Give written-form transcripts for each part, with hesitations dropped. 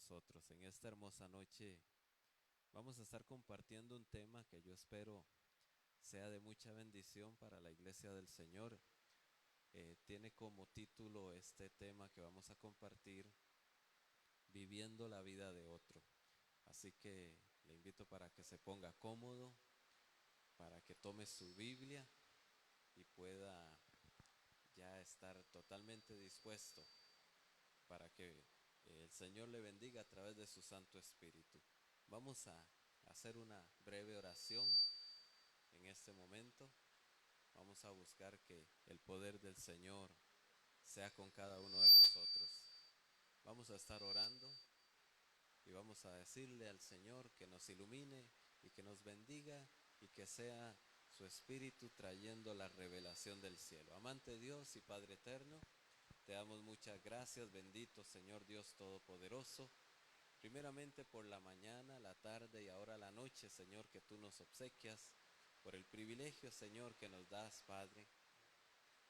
nosotros. En esta hermosa noche vamos a estar compartiendo un tema que yo espero sea de mucha bendición para la iglesia del Señor. Tiene como título este tema que vamos a compartir, Viviendo la vida de otro. Así que le invito para que se ponga cómodo, para que tome su Biblia y pueda ya estar totalmente dispuesto para que el Señor le bendiga a través de su Santo Espíritu. Vamos a hacer una breve oración en este momento. Vamos a buscar que el poder del Señor sea con cada uno de nosotros. Vamos a estar orando y vamos a decirle al Señor que nos ilumine y que nos bendiga y que sea su Espíritu trayendo la revelación del cielo. Amante Dios y Padre eterno, te damos muchas gracias, bendito Señor Dios Todopoderoso, primeramente por la mañana, la tarde y ahora la noche, Señor, que tú nos obsequias, por el privilegio, Señor, que nos das, Padre,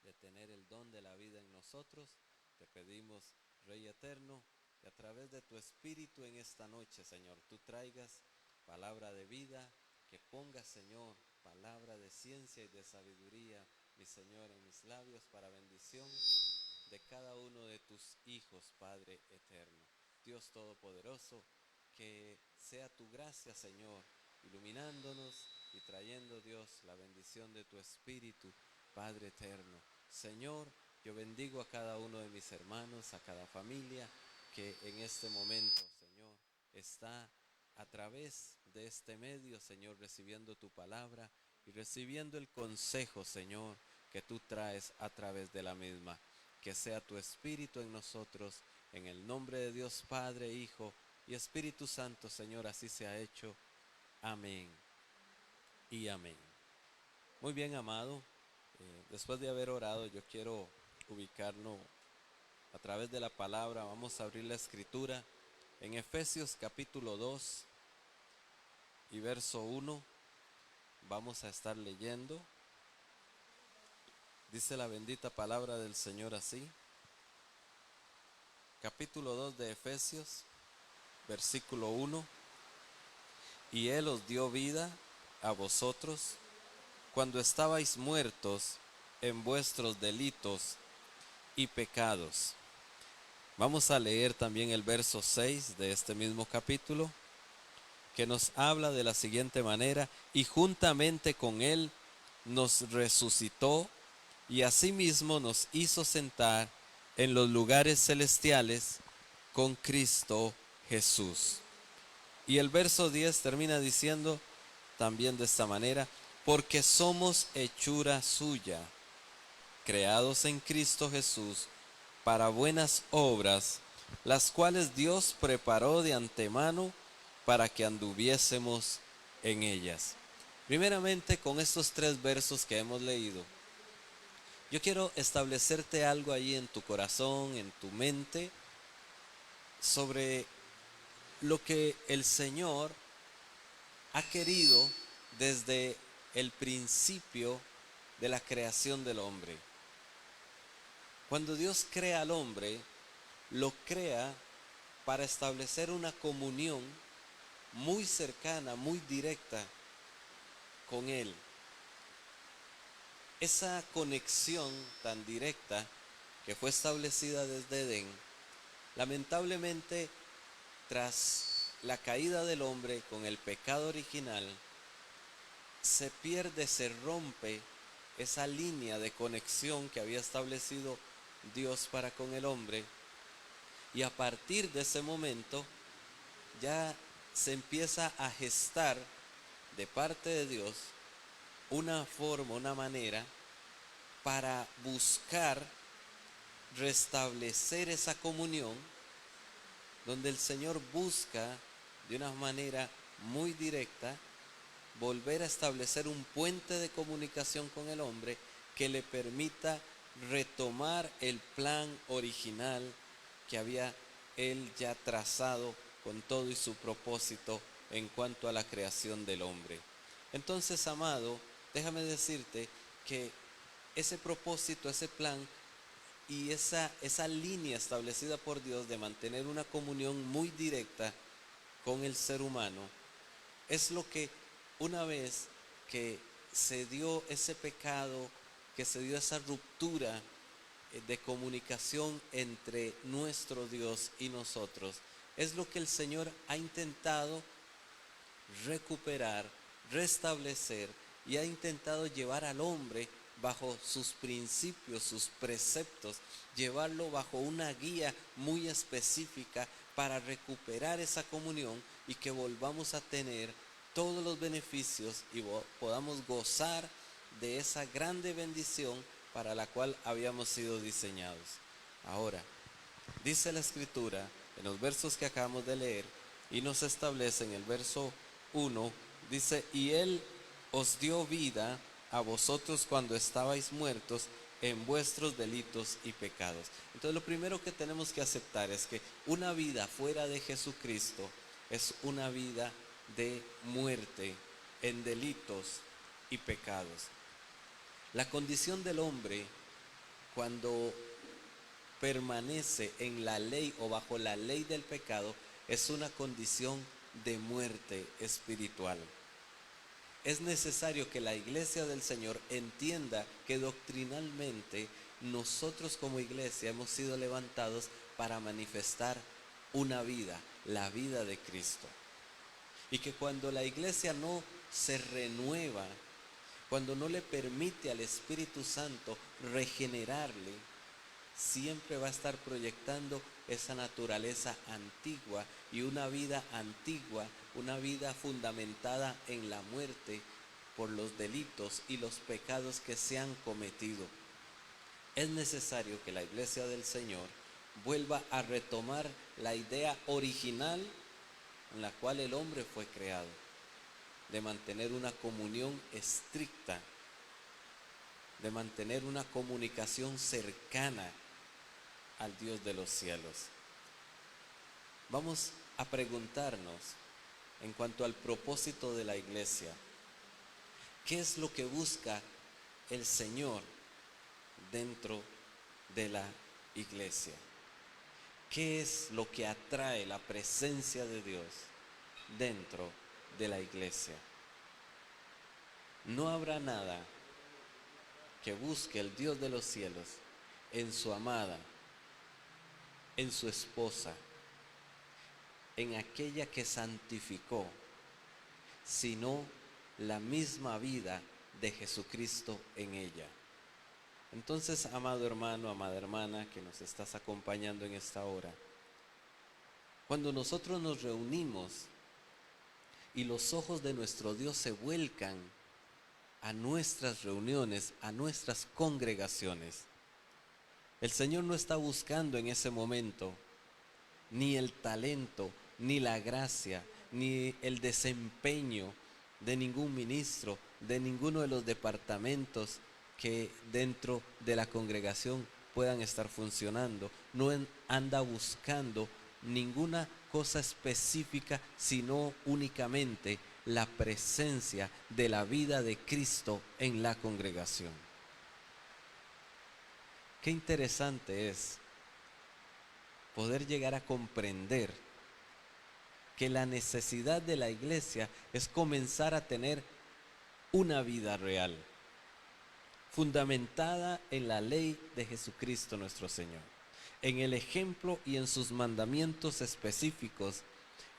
de tener el don de la vida en nosotros. Te pedimos, Rey eterno, que a través de tu Espíritu en esta noche, Señor, tú traigas palabra de vida, que pongas, Señor, palabra de ciencia y de sabiduría, mi Señor, en mis labios para bendición de cada uno de tus hijos, Padre eterno. Dios Todopoderoso, que sea tu gracia, Señor, iluminándonos y trayendo, Dios, la bendición de tu Espíritu, Padre eterno. Señor, yo bendigo a cada uno de mis hermanos, a cada familia que en este momento, Señor, está a través de este medio, Señor, recibiendo tu palabra y recibiendo el consejo, Señor, que tú traes a través de la misma. Que sea tu Espíritu en nosotros, en el nombre de Dios Padre, Hijo y Espíritu Santo, Señor, así se ha hecho. Amén y amén. Muy bien, amado, después de haber orado, yo quiero ubicarnos a través de la palabra. Vamos a abrir la escritura en Efesios capítulo 2 y verso 1. Vamos a estar leyendo. Dice la bendita palabra del Señor así. Capítulo 2 de Efesios, versículo 1. Y Él os dio vida a vosotros cuando estabais muertos en vuestros delitos y pecados. Vamos a leer también el verso 6 de este mismo capítulo, que nos habla de la siguiente manera: y juntamente con Él nos resucitó y asimismo nos hizo sentar en los lugares celestiales con Cristo Jesús. Y el verso 10 termina diciendo también de esta manera: porque somos hechura suya, creados en Cristo Jesús para buenas obras, las cuales Dios preparó de antemano para que anduviésemos en ellas. Primeramente, con estos 3 versos que hemos leído, yo quiero establecerte algo ahí en tu corazón, en tu mente, sobre lo que el Señor ha querido desde el principio de la creación del hombre. Cuando Dios crea al hombre, lo crea para establecer una comunión muy cercana, muy directa con Él. Esa conexión tan directa que fue establecida desde Edén, lamentablemente, tras la caída del hombre con el pecado original, se pierde, se rompe esa línea de conexión que había establecido Dios para con el hombre, y a partir de ese momento ya se empieza a gestar de parte de Dios una forma, una manera para buscar restablecer esa comunión, donde el Señor busca de una manera muy directa volver a establecer un puente de comunicación con el hombre que le permita retomar el plan original que había Él ya trazado con todo y su propósito en cuanto a la creación del hombre. Entonces, amado, déjame decirte que ese propósito, ese plan, y esa línea establecida por Dios de mantener una comunión muy directa con el ser humano, es lo que una vez que se dio ese pecado, que se dio esa ruptura de comunicación entre nuestro Dios y nosotros, es lo que el Señor ha intentado recuperar, restablecer, y ha intentado llevar al hombre bajo sus principios, sus preceptos, llevarlo bajo una guía muy específica para recuperar esa comunión y que volvamos a tener todos los beneficios y podamos gozar de esa grande bendición para la cual habíamos sido diseñados. Ahora, dice la Escritura en los versos que acabamos de leer, y nos establece en el verso 1, dice: y Él os dio vida a vosotros cuando estabais muertos en vuestros delitos y pecados. Entonces lo primero que tenemos que aceptar es que una vida fuera de Jesucristo es una vida de muerte en delitos y pecados. La condición del hombre cuando permanece en la ley o bajo la ley del pecado es una condición de muerte espiritual. Es necesario que la iglesia del Señor entienda que doctrinalmente nosotros como iglesia hemos sido levantados para manifestar una vida, la vida de Cristo. Y que cuando la iglesia no se renueva, cuando no le permite al Espíritu Santo regenerarle, siempre va a estar proyectando esa naturaleza antigua y una vida antigua, una vida fundamentada en la muerte por los delitos y los pecados que se han cometido. Es necesario que la iglesia del Señor vuelva a retomar la idea original en la cual el hombre fue creado, de mantener una comunión estricta, de mantener una comunicación cercana al Dios de los cielos. Vamos a preguntarnos en cuanto al propósito de la iglesia, ¿qué es lo que busca el Señor dentro de la iglesia? ¿Qué es lo que atrae la presencia de Dios dentro de la iglesia? No habrá nada que busque el Dios de los cielos en su amada, en su esposa, en aquella que santificó, sino la misma vida de Jesucristo en ella. Entonces, amado hermano, amada hermana que nos estás acompañando en esta hora, cuando nosotros nos reunimos y los ojos de nuestro Dios se vuelcan a nuestras reuniones, a nuestras congregaciones, el Señor no está buscando en ese momento ni el talento, ni la gracia, ni el desempeño de ningún ministro, de ninguno de los departamentos que dentro de la congregación puedan estar funcionando. No anda buscando ninguna cosa específica, sino únicamente la presencia de la vida de Cristo en la congregación. Qué interesante es poder llegar a comprender que la necesidad de la iglesia es comenzar a tener una vida real, fundamentada en la ley de Jesucristo nuestro Señor, en el ejemplo y en sus mandamientos específicos,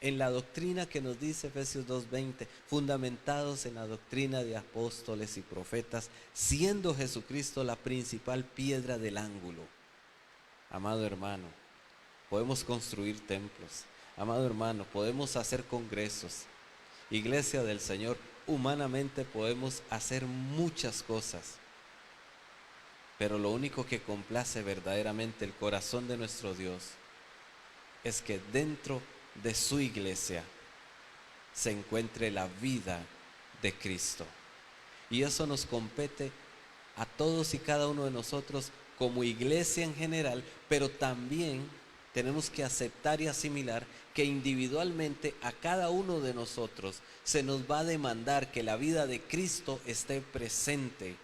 en la doctrina que nos dice Efesios 2:20, fundamentados en la doctrina de apóstoles y profetas, siendo Jesucristo la principal piedra del ángulo. Amado hermano, podemos construir templos. Amado hermano, podemos hacer congresos. Iglesia del Señor, humanamente podemos hacer muchas cosas. Pero lo único que complace verdaderamente el corazón de nuestro Dios es que dentro de su iglesia se encuentre la vida de Cristo. Y eso nos compete a todos y cada uno de nosotros como iglesia en general, pero también tenemos que aceptar y asimilar que individualmente a cada uno de nosotros se nos va a demandar que la vida de Cristo esté presente.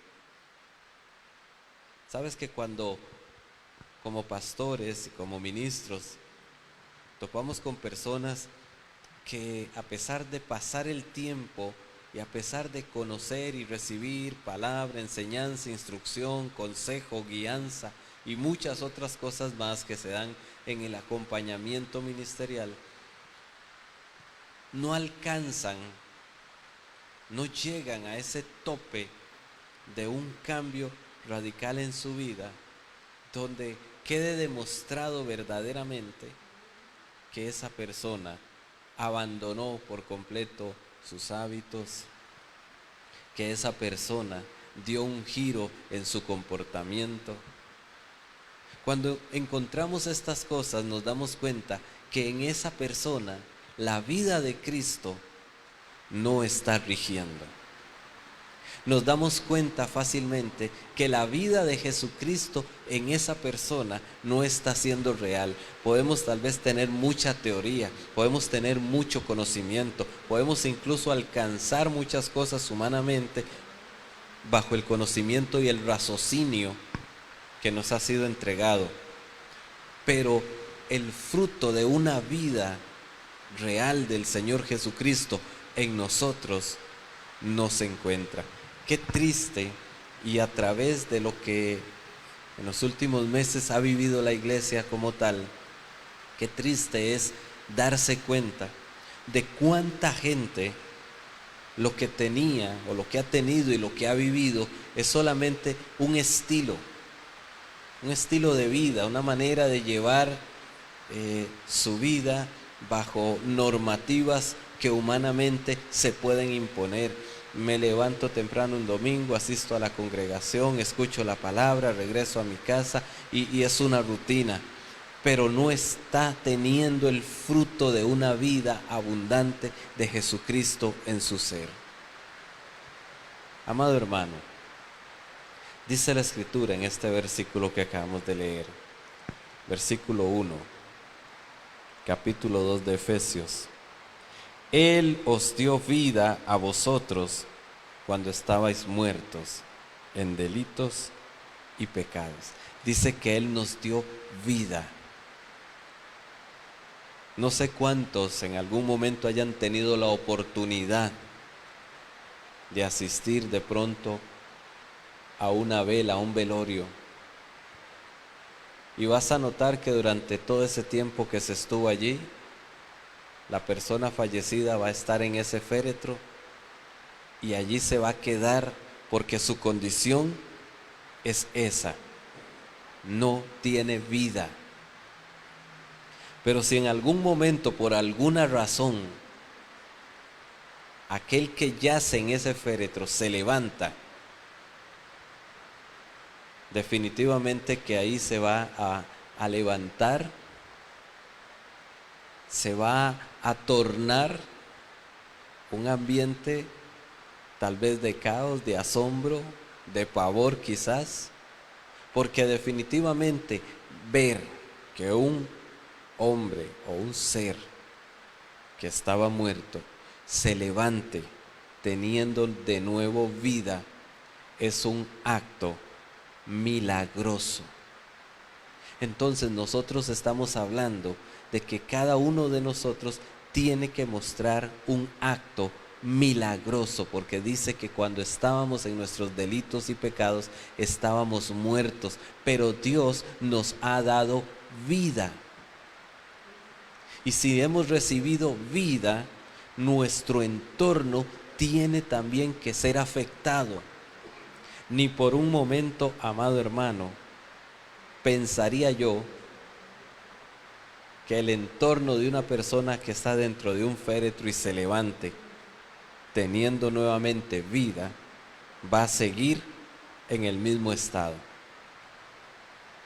¿Sabes que cuando como pastores y como ministros, topamos con personas que a pesar de pasar el tiempo y a pesar de conocer y recibir palabra, enseñanza, instrucción, consejo, guianza y muchas otras cosas más que se dan en el acompañamiento ministerial, no alcanzan, no llegan a ese tope de un cambio radical en su vida, donde quede demostrado verdaderamente que esa persona abandonó por completo sus hábitos, que esa persona dio un giro en su comportamiento. Cuando encontramos estas cosas nos damos cuenta que en esa persona la vida de Cristo no está rigiendo. Nos damos cuenta fácilmente que la vida de Jesucristo en esa persona no está siendo real. Podemos tal vez tener mucha teoría, podemos tener mucho conocimiento, podemos incluso alcanzar muchas cosas humanamente bajo el conocimiento y el raciocinio que nos ha sido entregado. Pero el fruto de una vida real del Señor Jesucristo en nosotros no se encuentra. Qué triste, y a través de lo que en los últimos meses ha vivido la iglesia como tal, qué triste es darse cuenta de cuánta gente lo que tenía o lo que ha tenido y lo que ha vivido es solamente un estilo de vida, una manera de llevar su vida bajo normativas que humanamente se pueden imponer. Me levanto temprano un domingo, asisto a la congregación, escucho la palabra, regreso a mi casa y es una rutina, pero no está teniendo el fruto de una vida abundante de Jesucristo en su ser. Amado hermano, dice la Escritura en este versículo que acabamos de leer, versículo 1, capítulo 2 de Efesios: Él os dio vida a vosotros cuando estabais muertos en delitos y pecados. Dice que Él nos dio vida. No sé cuántos en algún momento hayan tenido la oportunidad de asistir de pronto a una vela, a un velorio. Y vas a notar que durante todo ese tiempo que se estuvo allí, la persona fallecida va a estar en ese féretro y allí se va a quedar porque su condición es esa, no tiene vida. Pero si en algún momento, por alguna razón, aquel que yace en ese féretro se levanta, definitivamente que ahí se va a levantar, se va a tornar un ambiente tal vez de caos, de asombro, de pavor quizás, porque definitivamente ver que un hombre o un ser que estaba muerto se levante teniendo de nuevo vida es un acto milagroso. Entonces nosotros estamos hablando de que cada uno de nosotros tiene que mostrar un acto milagroso, porque dice que cuando estábamos en nuestros delitos y pecados estábamos muertos, pero Dios nos ha dado vida. Y si hemos recibido vida, nuestro entorno tiene también que ser afectado. Ni por un momento, amado hermano, pensaría yo que el entorno de una persona que está dentro de un féretro y se levante teniendo nuevamente vida, va a seguir en el mismo estado.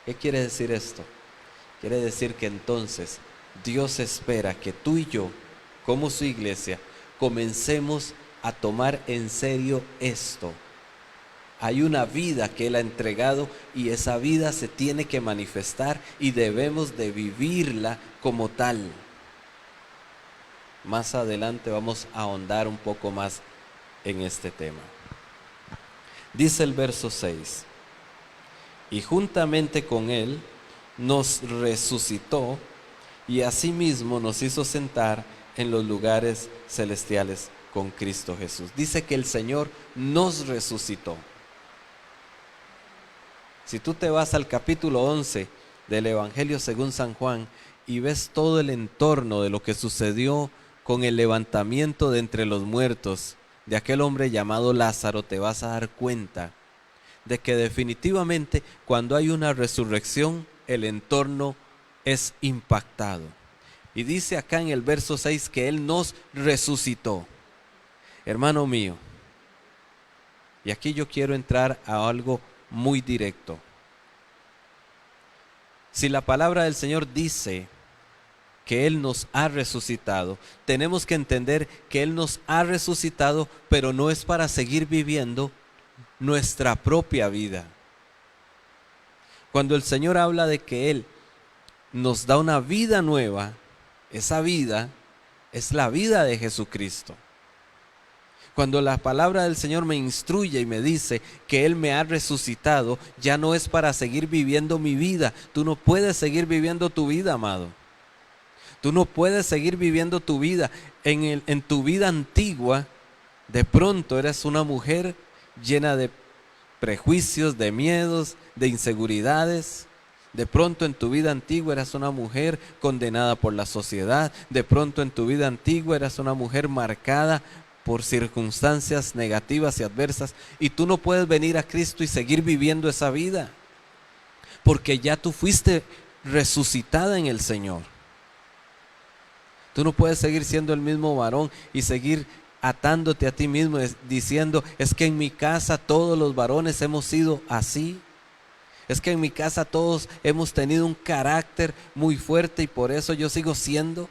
¿Qué quiere decir esto? Quiere decir que entonces Dios espera que tú y yo, como su iglesia, comencemos a tomar en serio esto. Hay una vida que Él ha entregado y esa vida se tiene que manifestar y debemos de vivirla como tal. Más adelante vamos a ahondar un poco más en este tema. Dice el verso 6: y juntamente con Él nos resucitó y asimismo nos hizo sentar en los lugares celestiales con Cristo Jesús. Dice que el Señor nos resucitó. Si tú te vas al capítulo 11 del Evangelio según San Juan y ves todo el entorno de lo que sucedió con el levantamiento de entre los muertos de aquel hombre llamado Lázaro, te vas a dar cuenta de que definitivamente cuando hay una resurrección, el entorno es impactado. Y dice acá en el verso 6 que Él nos resucitó. Hermano mío, y aquí yo quiero entrar a algo muy directo. Si la palabra del Señor dice que Él nos ha resucitado, tenemos que entender que Él nos ha resucitado, pero no es para seguir viviendo nuestra propia vida. Cuando el Señor habla de que Él nos da una vida nueva, esa vida es la vida de Jesucristo. Cuando la palabra del Señor me instruye y me dice que Él me ha resucitado, ya no es para seguir viviendo mi vida. Tú no puedes seguir viviendo tu vida, amado. Tú no puedes seguir viviendo tu vida. En tu vida antigua, de pronto eres una mujer llena de prejuicios, de miedos, de inseguridades. De pronto en tu vida antigua eras una mujer condenada por la sociedad. De pronto en tu vida antigua eras una mujer marcada por circunstancias negativas y adversas, y tú no puedes venir a Cristo y seguir viviendo esa vida, porque ya tú fuiste resucitada en el Señor. Tú no puedes seguir siendo el mismo varón y seguir atándote a ti mismo diciendo, es que en mi casa todos los varones hemos sido así, es que en mi casa todos hemos tenido un carácter muy fuerte y por eso yo sigo siendo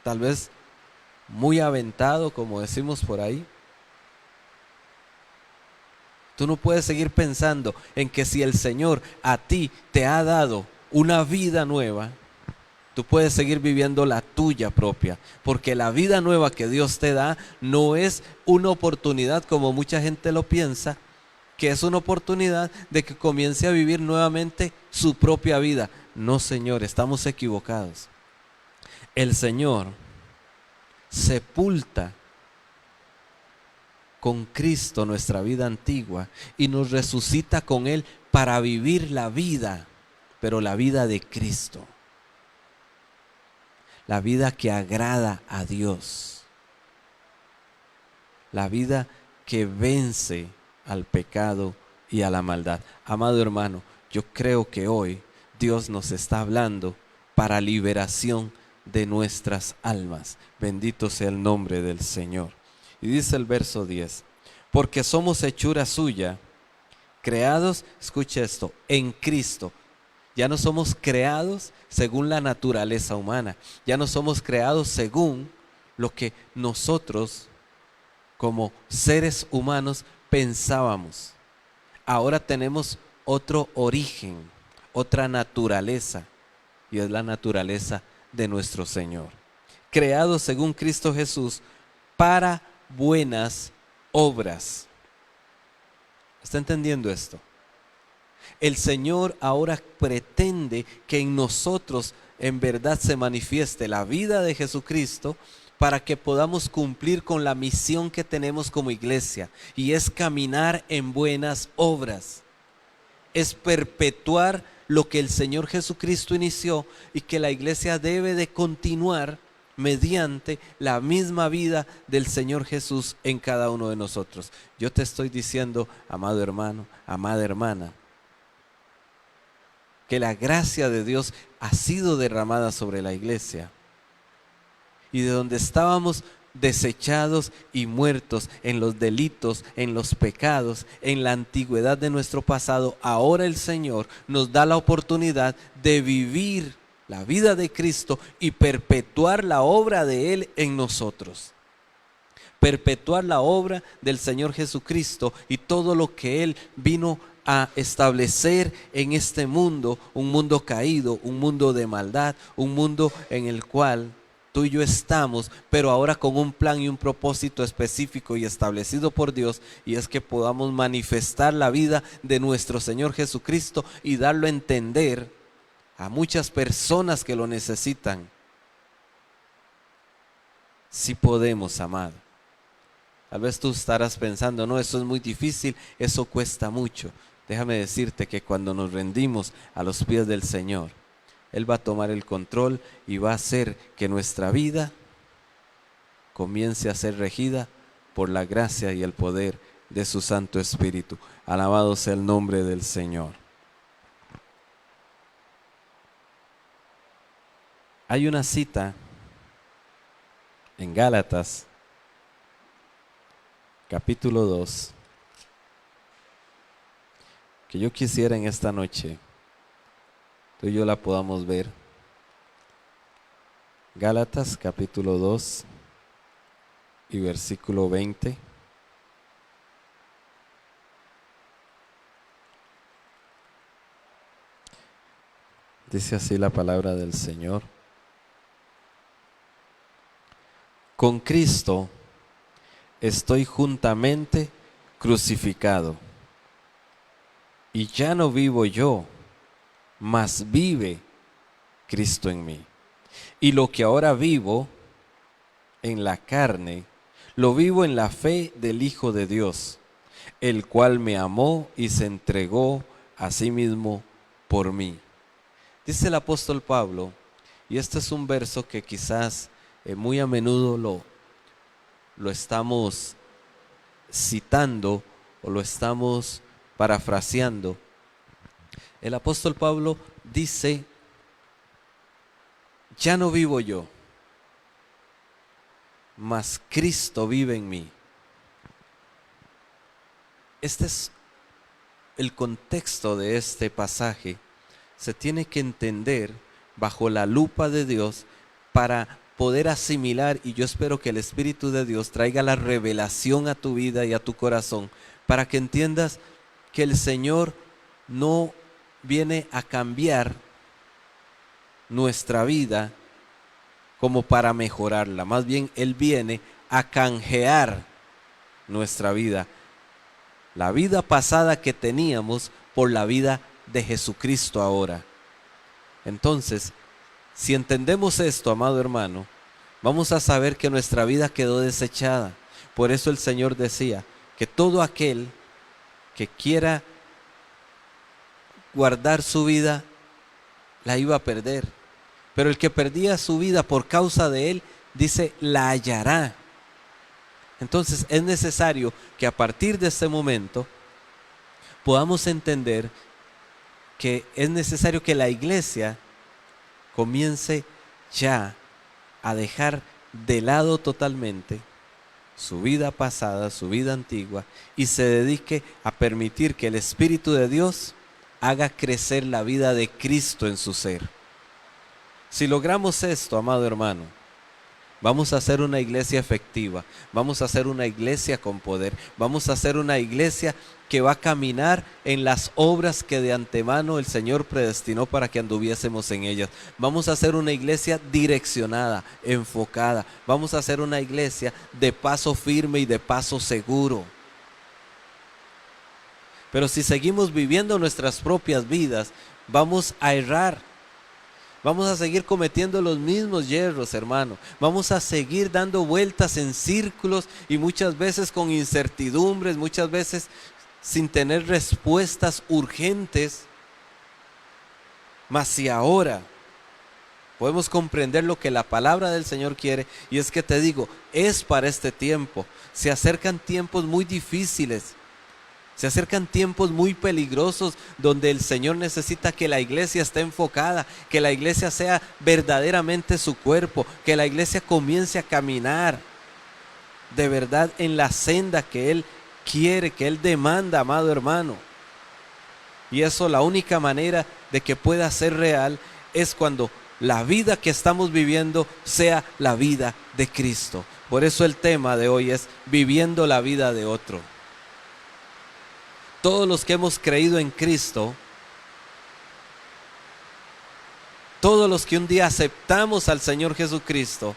tal vez muy aventado, como decimos por ahí. Tú no puedes seguir pensando en que si el Señor a ti te ha dado una vida nueva, tú puedes seguir viviendo la tuya propia, porque la vida nueva que Dios te da no es una oportunidad como mucha gente lo piensa, que es una oportunidad de que comience a vivir nuevamente su propia vida. No, Señor, estamos equivocados. El Señor sepulta con Cristo nuestra vida antigua y nos resucita con Él para vivir la vida, pero la vida de Cristo, la vida que agrada a Dios, la vida que vence al pecado y a la maldad. Amado hermano, yo creo que hoy Dios nos está hablando para liberación de nuestras almas. Bendito sea el nombre del Señor. Y dice el verso 10, porque somos hechura suya, creados, escuche esto, en Cristo. Ya no somos creados según la naturaleza humana, ya no somos creados según lo que nosotros como seres humanos pensábamos. Ahora tenemos otro origen, otra naturaleza, y es la naturaleza de nuestro Señor, creado según Cristo Jesús para buenas obras. ¿Está entendiendo esto? El Señor ahora pretende que en nosotros en verdad se manifieste la vida de Jesucristo para que podamos cumplir con la misión que tenemos como iglesia, y es caminar en buenas obras, es perpetuar lo que el Señor Jesucristo inició y que la iglesia debe de continuar mediante la misma vida del Señor Jesús en cada uno de nosotros. Yo te estoy diciendo, amado hermano, amada hermana, que la gracia de Dios ha sido derramada sobre la iglesia, y de donde estábamos desechados y muertos en los delitos, en los pecados, en la antigüedad de nuestro pasado, ahora el Señor nos da la oportunidad de vivir la vida de Cristo y perpetuar la obra de Él en nosotros. Perpetuar la obra del Señor Jesucristo y todo lo que Él vino a establecer en este mundo, un mundo caído, un mundo de maldad, un mundo en el cual tú y yo estamos, pero ahora con un plan y un propósito específico y establecido por Dios, y es que podamos manifestar la vida de nuestro Señor Jesucristo y darlo a entender a muchas personas que lo necesitan. Si podemos, amado. Tal vez tú estarás pensando, no, eso es muy difícil, eso cuesta mucho. Déjame decirte que cuando nos rendimos a los pies del Señor, Él va a tomar el control y va a hacer que nuestra vida comience a ser regida por la gracia y el poder de su Santo Espíritu. Alabado sea el nombre del Señor. Hay una cita en Gálatas, capítulo 2, que yo quisiera en esta noche tú y yo la podamos ver. Gálatas capítulo 2 y versículo 20. Dice así la palabra del Señor. Con Cristo estoy juntamente crucificado, y ya no vivo yo, mas vive Cristo en mí. Y lo que ahora vivo en la carne, lo vivo en la fe del Hijo de Dios, el cual me amó y se entregó a sí mismo por mí. Dice el apóstol Pablo, y este es un verso que quizás muy a menudo lo estamos citando o lo estamos parafraseando. El apóstol Pablo dice, ya no vivo yo, mas Cristo vive en mí. Este es el contexto de este pasaje. Se tiene que entender bajo la lupa de Dios para poder asimilar, y yo espero que el Espíritu de Dios traiga la revelación a tu vida y a tu corazón, para que entiendas que el Señor no viene a cambiar nuestra vida como para mejorarla, más bien Él viene a canjear nuestra vida, la vida pasada que teníamos por la vida de Jesucristo ahora. Entonces, si entendemos esto, amado hermano, vamos a saber que nuestra vida quedó desechada. Por eso el Señor decía que todo aquel que quiera guardar su vida, la iba a perder. Pero el que perdía su vida por causa de Él, dice, la hallará. Entonces es necesario que a partir de este momento podamos entender que es necesario que la iglesia comience ya a dejar de lado totalmente su vida pasada, su vida antigua, y se dedique a permitir que el Espíritu de Dios haga crecer la vida de Cristo en su ser. Si logramos esto, amado hermano, vamos a hacer una iglesia efectiva, vamos a hacer una iglesia con poder, vamos a hacer una iglesia que va a caminar en las obras que de antemano el Señor predestinó para que anduviésemos en ellas. Vamos a hacer una iglesia direccionada, enfocada, vamos a hacer una iglesia de paso firme y de paso seguro. Pero si seguimos viviendo nuestras propias vidas, vamos a errar. Vamos a seguir cometiendo los mismos yerros, hermano. Vamos a seguir dando vueltas en círculos y muchas veces con incertidumbres, muchas veces sin tener respuestas urgentes. Mas si ahora podemos comprender lo que la palabra del Señor quiere, y es que te digo, es para este tiempo. Se acercan tiempos muy difíciles. Se acercan tiempos muy peligrosos donde el Señor necesita que la iglesia esté enfocada, que la iglesia sea verdaderamente su cuerpo, que la iglesia comience a caminar de verdad en la senda que Él quiere, que Él demanda, amado hermano. Y eso, la única manera de que pueda ser real es cuando la vida que estamos viviendo sea la vida de Cristo. Por eso el tema de hoy es viviendo la vida de otro. Todos los que hemos creído en Cristo, todos los que un día aceptamos al Señor Jesucristo,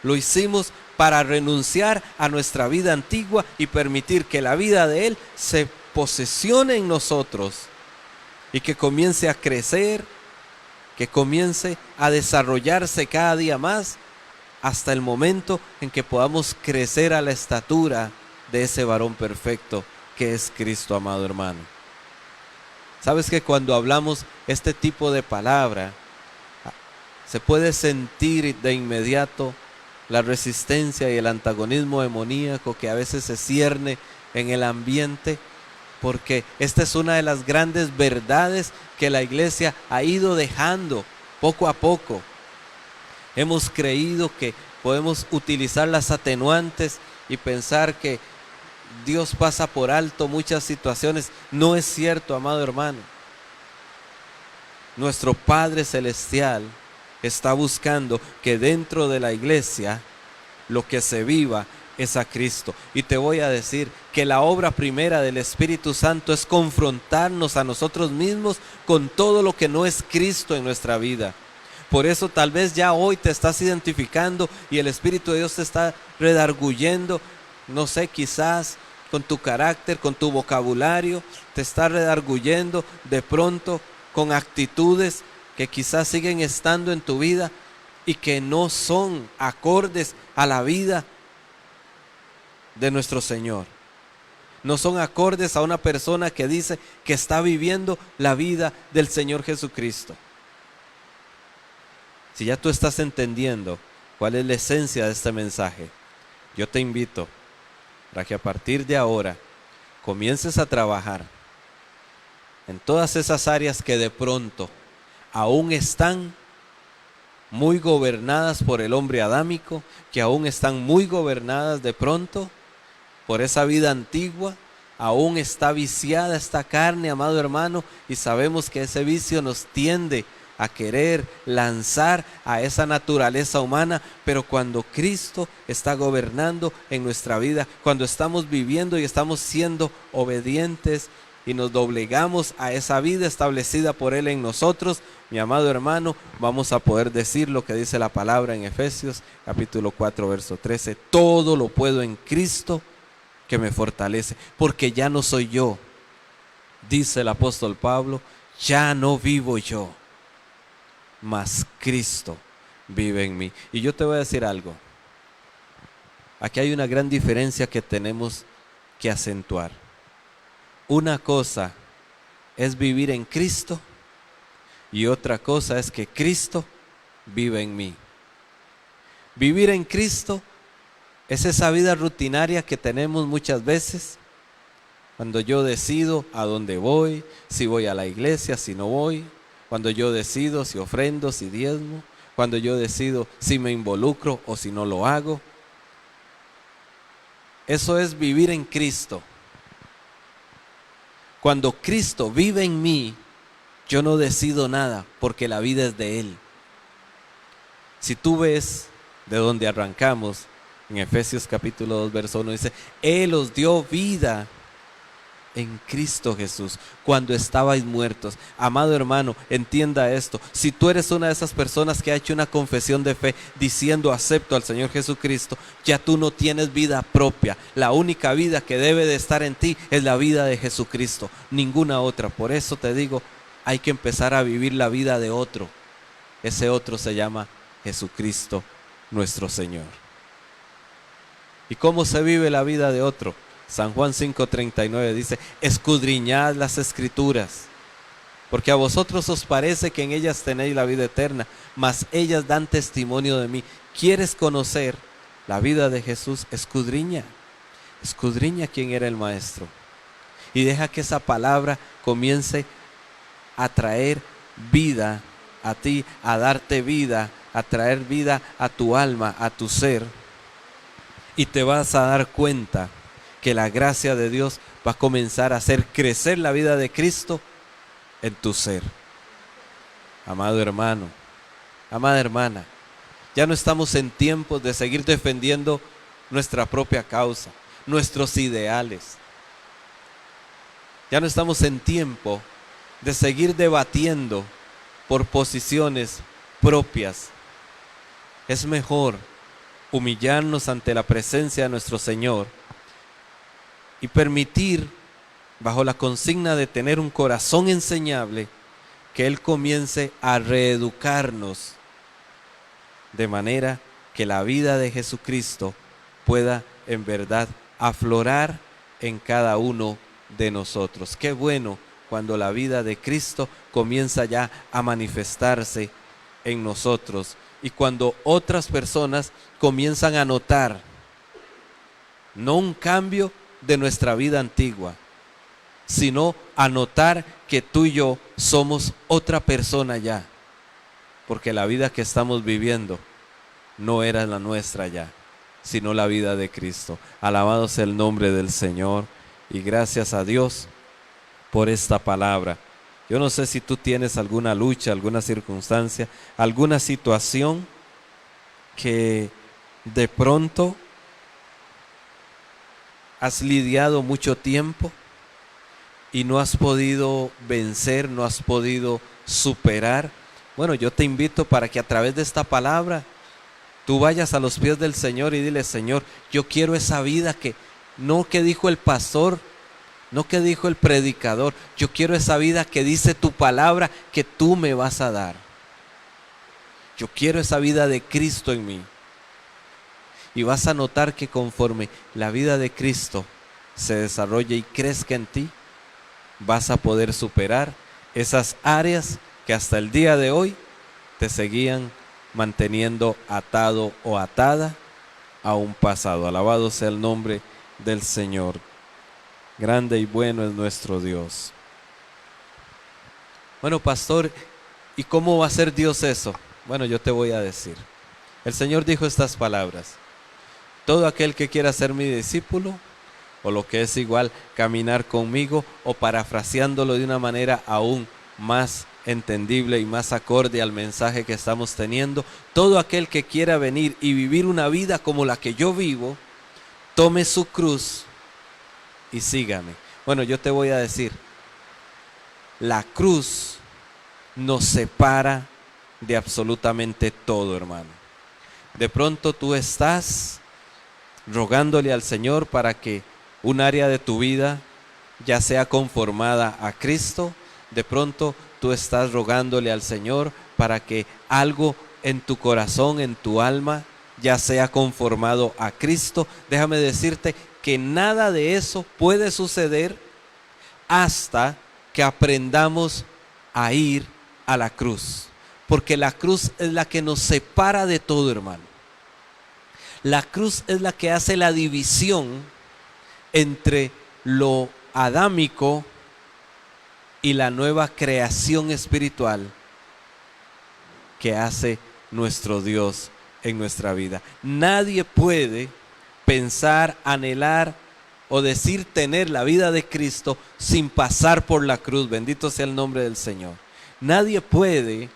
Lo hicimos para renunciar a nuestra vida antigua y permitir que la vida de Él se posesione en nosotros y que comience a crecer, que comience a desarrollarse cada día más hasta el momento en que podamos crecer a la estatura de ese varón perfecto que es Cristo, amado hermano. Sabes que cuando hablamos este tipo de palabra, se puede sentir de inmediato la resistencia y el antagonismo demoníaco que a veces se cierne en el ambiente, porque esta es una de las grandes verdades que la iglesia ha ido dejando poco a poco. Hemos creído que podemos utilizar las atenuantes y pensar que Dios pasa por alto muchas situaciones. No es cierto, amado hermano. Nuestro Padre Celestial está buscando que dentro de la iglesia lo que se viva es a Cristo. Y te voy a decir que la obra primera del Espíritu Santo es confrontarnos a nosotros mismos con todo lo que no es Cristo en nuestra vida. Por eso tal vez ya hoy te estás identificando y el Espíritu de Dios te está redarguyendo, no sé, quizás con tu carácter, con tu vocabulario, te está redarguyendo de pronto con actitudes que quizás siguen estando en tu vida y que no son acordes a la vida de nuestro Señor. No son acordes a una persona que dice que está viviendo la vida del Señor Jesucristo. Si ya tú estás entendiendo cuál es la esencia de este mensaje, yo te invito para que a partir de ahora comiences a trabajar en todas esas áreas que de pronto aún están muy gobernadas por el hombre adámico, que aún están muy gobernadas de pronto por esa vida antigua. Aún está viciada esta carne, amado hermano, y sabemos que ese vicio nos tiende a querer lanzar a esa naturaleza humana, pero cuando Cristo está gobernando en nuestra vida, cuando estamos viviendo y estamos siendo obedientes y nos doblegamos a esa vida establecida por Él en nosotros, mi amado hermano, vamos a poder decir lo que dice la palabra en Efesios capítulo 4 verso 13: todo lo puedo en Cristo que me fortalece, porque ya no soy yo, dice el apóstol Pablo, ya no vivo yo, mas Cristo vive en mí. Y yo te voy a decir algo, aquí hay una gran diferencia que tenemos que acentuar. Una cosa es vivir en Cristo y otra cosa es que Cristo vive en mí. Vivir en Cristo es esa vida rutinaria que tenemos muchas veces, cuando yo decido a dónde voy, si voy a la iglesia, si no voy, cuando yo decido si ofrendo, si diezmo, cuando yo decido si me involucro o si no lo hago. Eso es vivir en Cristo. Cuando Cristo vive en mí, yo no decido nada porque la vida es de Él. Si tú ves de donde arrancamos, en Efesios capítulo 2 verso 1 dice: Él os dio vida en Cristo Jesús cuando estabais muertos. Amado hermano, entienda esto. Si tú eres una de esas personas que ha hecho una confesión de fe diciendo acepto al Señor Jesucristo, ya tú no tienes vida propia. La única vida que debe de estar en ti es la vida de Jesucristo, ninguna otra. Por eso te digo, hay que empezar a vivir la vida de otro. Ese otro se llama Jesucristo nuestro Señor. ¿Y cómo se vive la vida de otro? San Juan 5:39 dice: escudriñad las Escrituras, porque a vosotros os parece que en ellas tenéis la vida eterna, mas ellas dan testimonio de mí. ¿Quieres conocer la vida de Jesús? Escudriña quién era el Maestro, y deja que esa palabra comience a traer vida a ti, a darte vida, a traer vida a tu alma, a tu ser, y te vas a dar cuenta que la gracia de Dios va a comenzar a hacer crecer la vida de Cristo en tu ser. Amado hermano, amada hermana, ya no estamos en tiempos de seguir defendiendo nuestra propia causa, nuestros ideales. Ya no estamos en tiempo de seguir debatiendo por posiciones propias. Es mejor humillarnos ante la presencia de nuestro Señor y permitir, bajo la consigna de tener un corazón enseñable, que Él comience a reeducarnos de manera que la vida de Jesucristo pueda en verdad aflorar en cada uno de nosotros. Qué bueno cuando la vida de Cristo comienza ya a manifestarse en nosotros y cuando otras personas comienzan a notar no un cambio de nuestra vida antigua, sino a notar que tú y yo somos otra persona ya, porque la vida que estamos viviendo no era la nuestra ya, sino la vida de Cristo. Alabado sea el nombre del Señor y gracias a Dios por esta palabra. Yo no sé si tú tienes alguna lucha, alguna circunstancia, alguna situación que de pronto has lidiado mucho tiempo y no has podido vencer, no has podido superar. Bueno, yo te invito para que a través de esta palabra tú vayas a los pies del Señor y dile: Señor, yo quiero esa vida no que dijo el pastor, no que dijo el predicador, yo quiero esa vida que dice tu palabra que tú me vas a dar. Yo quiero esa vida de Cristo en mí. Y vas a notar que conforme la vida de Cristo se desarrolla y crezca en ti, vas a poder superar esas áreas que hasta el día de hoy te seguían manteniendo atado o atada a un pasado. Alabado sea el nombre del Señor. Grande y bueno es nuestro Dios. Bueno, pastor, ¿y cómo va a hacer Dios eso? Bueno, yo te voy a decir. El Señor dijo estas palabras: todo aquel que quiera ser mi discípulo, o lo que es igual, caminar conmigo, o parafraseándolo de una manera aún más entendible y más acorde al mensaje que estamos teniendo, todo aquel que quiera venir y vivir una vida como la que yo vivo, tome su cruz y sígame. Bueno, yo te voy a decir, la cruz nos separa de absolutamente todo, hermano. De pronto tú estás rogándole al Señor para que un área de tu vida ya sea conformada a Cristo. De pronto tú estás rogándole al Señor para que algo en tu corazón, en tu alma, ya sea conformado a Cristo. Déjame decirte que nada de eso puede suceder hasta que aprendamos a ir a la cruz, porque la cruz es la que nos separa de todo, hermano. La cruz es la que hace la división entre lo adámico y la nueva creación espiritual que hace nuestro Dios en nuestra vida. Nadie puede pensar, anhelar o decir tener la vida de Cristo sin pasar por la cruz. Bendito sea el nombre del Señor. Nadie puede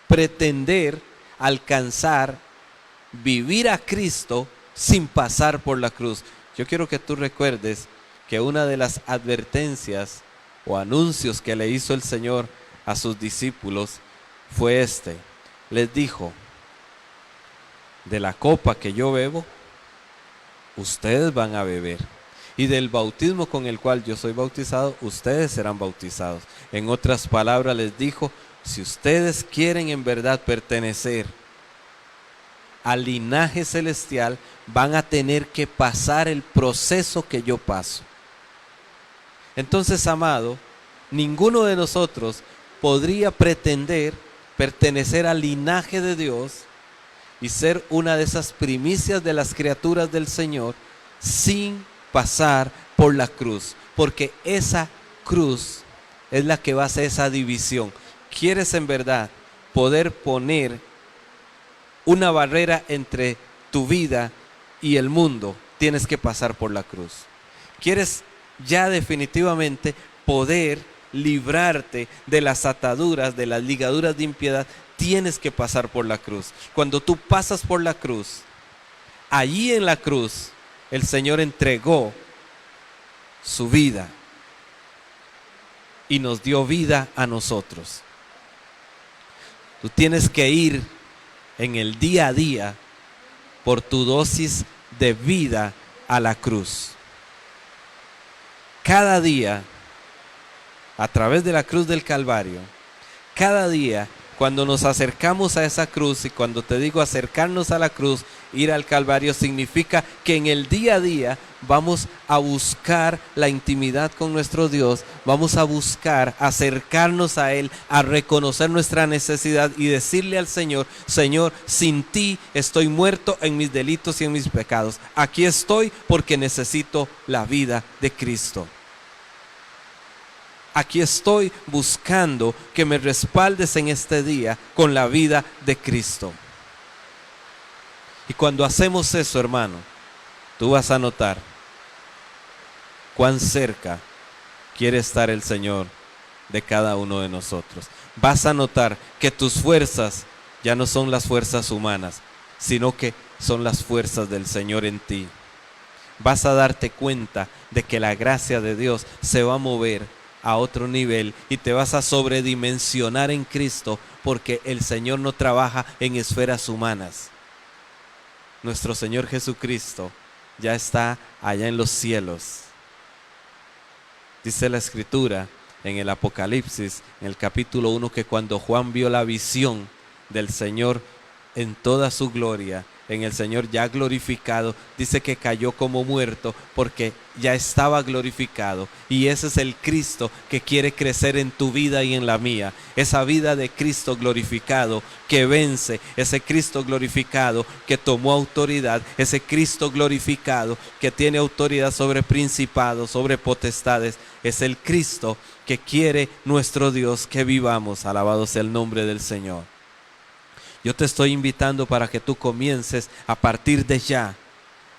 pretender alcanzar, vivir a Cristo sin pasar por la cruz. Yo quiero que tú recuerdes que una de las advertencias o anuncios que le hizo el Señor a sus discípulos fue este. Les dijo: de la copa que yo bebo, ustedes van a beber, y del bautismo con el cual yo soy bautizado, ustedes serán bautizados. En otras palabras les dijo: si ustedes quieren en verdad pertenecer al linaje celestial, van a tener que pasar el proceso que yo paso. Entonces, amado, ninguno de nosotros podría pretender pertenecer al linaje de Dios y ser una de esas primicias de las criaturas del Señor sin pasar por la cruz, porque esa cruz es la que va a hacer esa división. ¿Quieres en verdad poder poner una barrera entre tu vida y el mundo? Tienes que pasar por la cruz. ¿Quieres ya definitivamente poder librarte de las ataduras, de las ligaduras de impiedad? Tienes que pasar por la cruz. Cuando tú pasas por la cruz, allí en la cruz, el Señor entregó su vida y nos dio vida a nosotros. Tú tienes que ir en el día a día por tu dosis de vida a la cruz. Cada día, a través de la cruz del Calvario, cada día, cuando nos acercamos a esa cruz, y cuando te digo acercarnos a la cruz, ir al Calvario, significa que en el día a día vamos a buscar la intimidad con nuestro Dios, vamos a buscar acercarnos a Él, a reconocer nuestra necesidad y decirle al Señor: Señor, sin ti estoy muerto en mis delitos y en mis pecados. Aquí estoy porque necesito la vida de Cristo. Aquí estoy buscando que me respaldes en este día con la vida de Cristo. Y cuando hacemos eso, hermano, tú vas a notar cuán cerca quiere estar el Señor de cada uno de nosotros. Vas a notar que tus fuerzas ya no son las fuerzas humanas, sino que son las fuerzas del Señor en ti. Vas a darte cuenta de que la gracia de Dios se va a mover a otro nivel y te vas a sobredimensionar en Cristo, porque el Señor no trabaja en esferas humanas. Nuestro Señor Jesucristo ya está allá en los cielos. Dice la Escritura en el Apocalipsis, en el capítulo 1, que cuando Juan vio la visión del Señor en toda su gloria, en el Señor ya glorificado, dice que cayó como muerto porque ya estaba glorificado. Y ese es el Cristo que quiere crecer en tu vida y en la mía. Esa vida de Cristo glorificado que vence, ese Cristo glorificado que tomó autoridad, ese Cristo glorificado que tiene autoridad sobre principados, sobre potestades. Es el Cristo que quiere nuestro Dios que vivamos. Alabado sea el nombre del Señor. Yo te estoy invitando para que tú comiences a partir de ya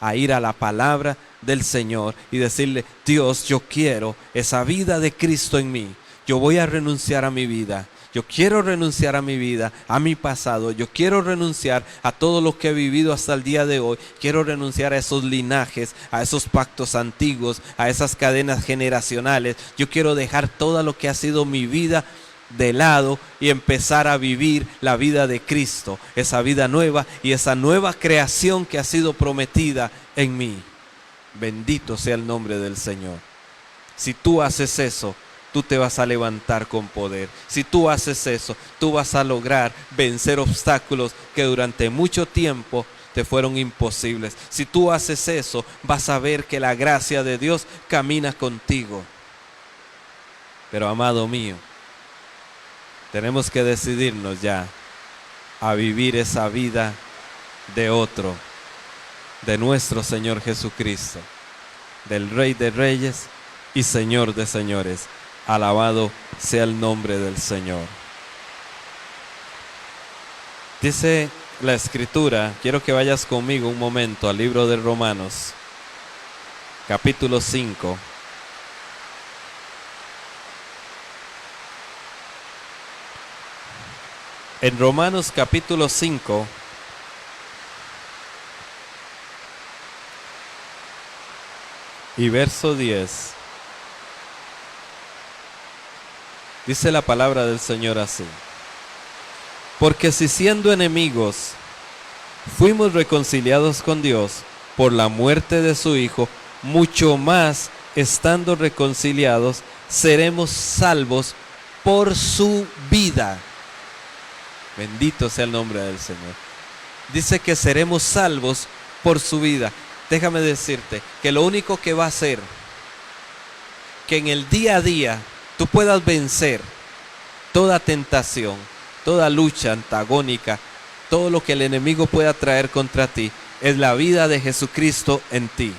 a ir a la palabra del Señor y decirle: Dios, yo quiero esa vida de Cristo en mí. Yo voy a renunciar a mi vida. Yo quiero renunciar a mi vida, a mi pasado. Yo quiero renunciar a todo lo que he vivido hasta el día de hoy. Quiero renunciar a esos linajes, a esos pactos antiguos, a esas cadenas generacionales. Yo quiero dejar todo lo que ha sido mi vida de lado y empezar a vivir la vida de Cristo, esa vida nueva y esa nueva creación que ha sido prometida en mí. Bendito sea el nombre del Señor. Si tú haces eso, tú te vas a levantar con poder. Si tú haces eso, tú vas a lograr vencer obstáculos que durante mucho tiempo te fueron imposibles. Si tú haces eso, vas a ver que la gracia de Dios camina contigo. Pero amado mío, tenemos que decidirnos ya a vivir esa vida de otro, de nuestro Señor Jesucristo, del Rey de Reyes y Señor de Señores. Alabado sea el nombre del Señor. Dice la Escritura, quiero que vayas conmigo un momento al libro de Romanos, capítulo 5. En Romanos capítulo 5, y verso 10, dice la palabra del Señor así: porque si siendo enemigos fuimos reconciliados con Dios por la muerte de su Hijo, mucho más estando reconciliados seremos salvos por su vida. Bendito sea el nombre del Señor. Dice que seremos salvos por su vida. Déjame decirte que lo único que va a hacer que en el día a día tú puedas vencer toda tentación, toda lucha antagónica, todo lo que el enemigo pueda traer contra ti, es la vida de Jesucristo en ti.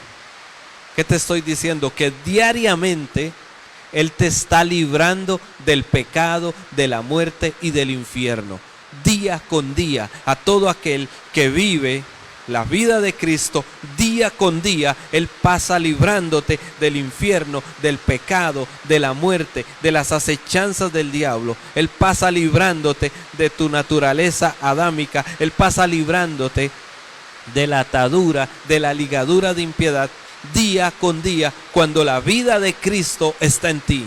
¿Qué te estoy diciendo? Que diariamente Él te está librando del pecado, de la muerte y del infierno. Día con día, a todo aquel que vive la vida de Cristo, día con día, Él pasa librándote del infierno, del pecado, de la muerte, de las acechanzas del diablo. Él pasa librándote de tu naturaleza adámica. Él pasa librándote de la atadura, de la ligadura de impiedad, día con día, cuando la vida de Cristo está en ti.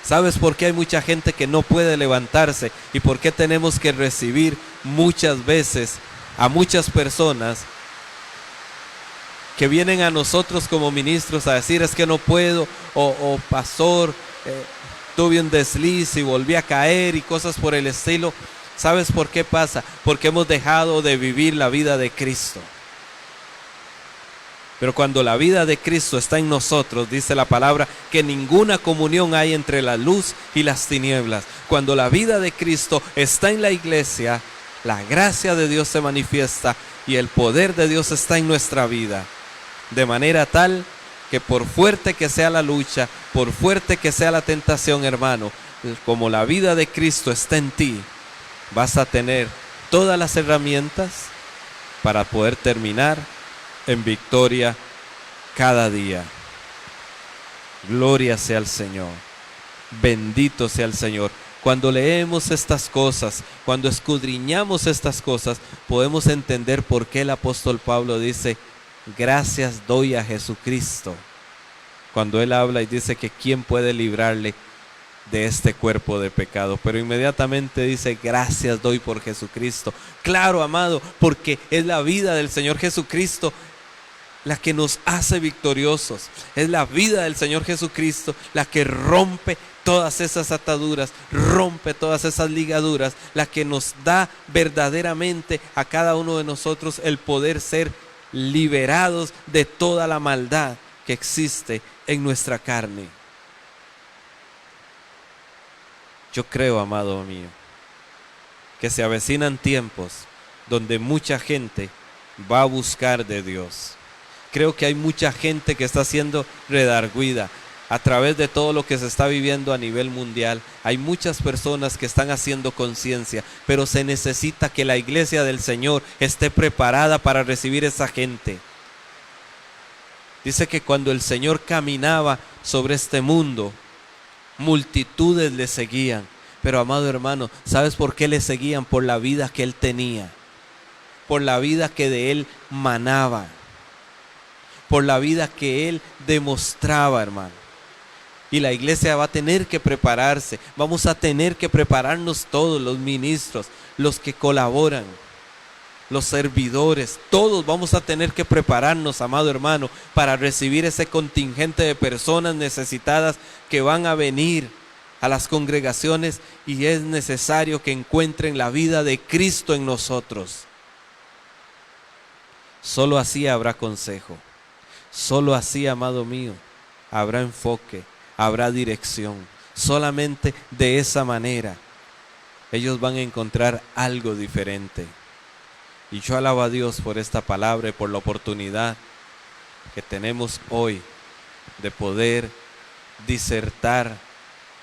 ¿Sabes por qué hay mucha gente que no puede levantarse? ¿Y por qué tenemos que recibir muchas veces a muchas personas que vienen a nosotros como ministros a decir es que no puedo, o pastor, tuve un desliz y volví a caer y cosas por el estilo. ¿Sabes por qué pasa? Porque hemos dejado de vivir la vida de Cristo. Pero cuando la vida de Cristo está en nosotros, dice la palabra, que ninguna comunión hay entre la luz y las tinieblas. Cuando la vida de Cristo está en la iglesia, la gracia de Dios se manifiesta y el poder de Dios está en nuestra vida. De manera tal que por fuerte que sea la lucha, por fuerte que sea la tentación, hermano, como la vida de Cristo está en ti, vas a tener todas las herramientas para poder terminar en victoria cada día. Gloria sea al Señor. Bendito sea el Señor. Cuando leemos estas cosas, cuando escudriñamos estas cosas, podemos entender por qué el apóstol Pablo dice, gracias doy a Jesucristo. Cuando él habla y dice que quién puede librarle de este cuerpo de pecado, pero inmediatamente dice gracias doy por Jesucristo. Claro, amado, porque es la vida del Señor Jesucristo la que nos hace victoriosos. Es la vida del Señor Jesucristo la que rompe todas esas ataduras, rompe todas esas ligaduras, la que nos da verdaderamente a cada uno de nosotros el poder ser liberados de toda la maldad que existe en nuestra carne. Yo creo, amado mío, que se avecinan tiempos donde mucha gente va a buscar de Dios. Creo que hay mucha gente que está siendo redarguida a través de todo lo que se está viviendo a nivel mundial. Hay muchas personas que están haciendo conciencia, pero se necesita que la iglesia del Señor esté preparada para recibir esa gente. Dice que cuando el Señor caminaba sobre este mundo, multitudes le seguían. Pero amado hermano, ¿sabes por qué le seguían? Por la vida que él tenía, por la vida que de él manaba, por la vida que él demostraba, hermano. Y la iglesia va a tener que prepararse, vamos a tener que prepararnos todos, los ministros, los que colaboran, los servidores, todos vamos a tener que prepararnos, amado hermano, para recibir ese contingente de personas necesitadas que van a venir a las congregaciones y es necesario que encuentren la vida de Cristo en nosotros. Solo así habrá consejo, solo así, amado mío, habrá enfoque, habrá dirección. Solamente de esa manera ellos van a encontrar algo diferente. Y yo alabo a Dios por esta palabra y por la oportunidad que tenemos hoy de poder disertar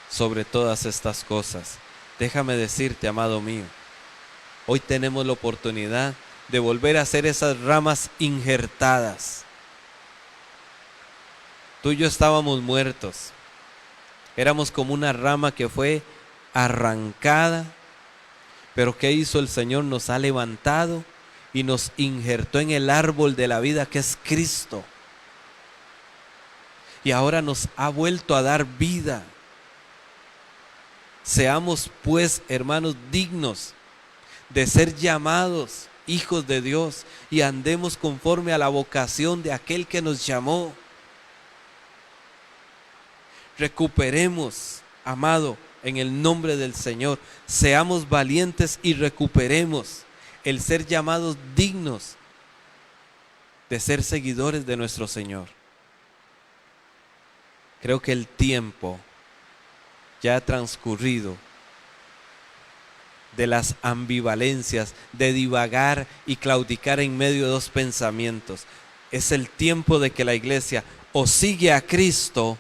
sobre todas estas cosas. Déjame decirte, amado mío, hoy tenemos la oportunidad de volver a hacer esas ramas injertadas. Tú y yo estábamos muertos. Éramos como una rama que fue arrancada, pero ¿qué hizo el Señor? Nos ha levantado y nos injertó en el árbol de la vida que es Cristo. Y ahora nos ha vuelto a dar vida. Seamos pues, hermanos, dignos de ser llamados hijos de Dios y andemos conforme a la vocación de aquel que nos llamó. Recuperemos, amado, en el nombre del Señor. Seamos valientes y recuperemos el ser llamados dignos de ser seguidores de nuestro Señor. Creo que el tiempo ya ha transcurrido de las ambivalencias, de divagar y claudicar en medio de dos pensamientos. Es el tiempo de que la iglesia o sigue a Cristo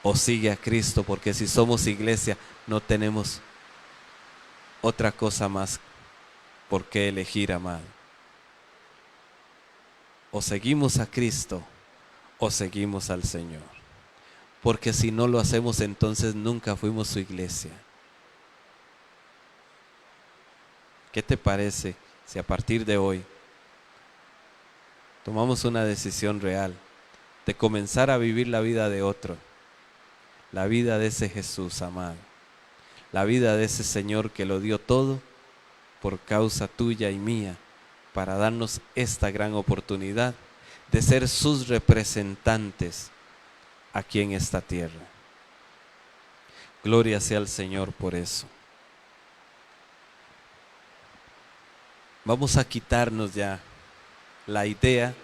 o sigue a Cristo, porque si somos iglesia no tenemos otra cosa más por qué elegir, amado. O seguimos a Cristo o seguimos al Señor, porque si no lo hacemos entonces nunca fuimos su iglesia. ¿Qué te parece si a partir de hoy tomamos una decisión real de comenzar a vivir la vida de otro? La vida de ese Jesús amado, la vida de ese Señor que lo dio todo por causa tuya y mía, para darnos esta gran oportunidad de ser sus representantes aquí en esta tierra. Gloria sea al Señor por eso. Vamos a quitarnos ya la idea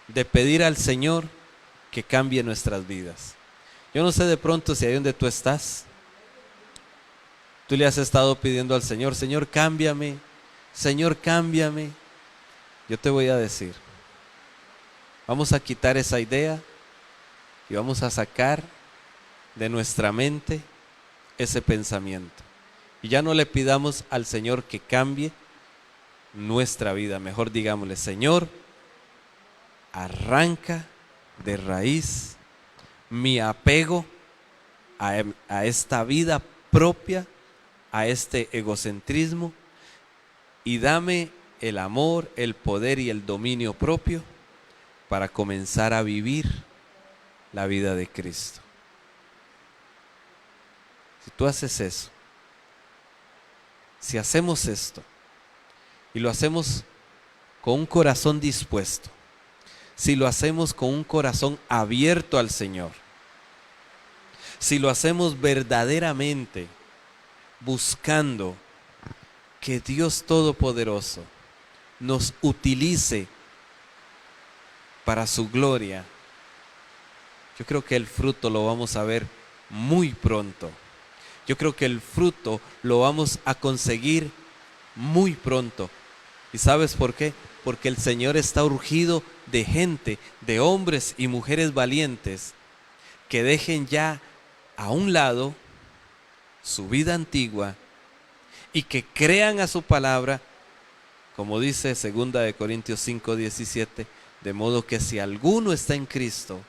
de pedir al Señor que cambie nuestras vidas. Yo no sé de pronto si ahí donde tú estás, tú le has estado pidiendo al Señor, Señor, cámbiame, Señor, cámbiame. Yo te voy a decir, vamos a quitar esa idea y vamos a sacar de nuestra mente ese pensamiento. Y ya no le pidamos al Señor que cambie nuestra vida, mejor digámosle, Señor, arranca de raíz mi apego a esta vida propia, a este egocentrismo, y dame el amor, el poder y el dominio propio para comenzar a vivir la vida de Cristo. Si tú haces eso, si hacemos esto, y lo hacemos con un corazón dispuesto, si lo hacemos con un corazón abierto al Señor, si lo hacemos verdaderamente buscando que Dios Todopoderoso nos utilice para su gloria, yo creo que el fruto lo vamos a ver muy pronto. Yo creo que el fruto lo vamos a conseguir muy pronto. ¿Y sabes por qué? Porque el Señor está urgido de gente, de hombres y mujeres valientes que dejen ya a un lado su vida antigua y que crean a su palabra, como dice 2 Corintios 5:17, de modo que si alguno está en Cristo,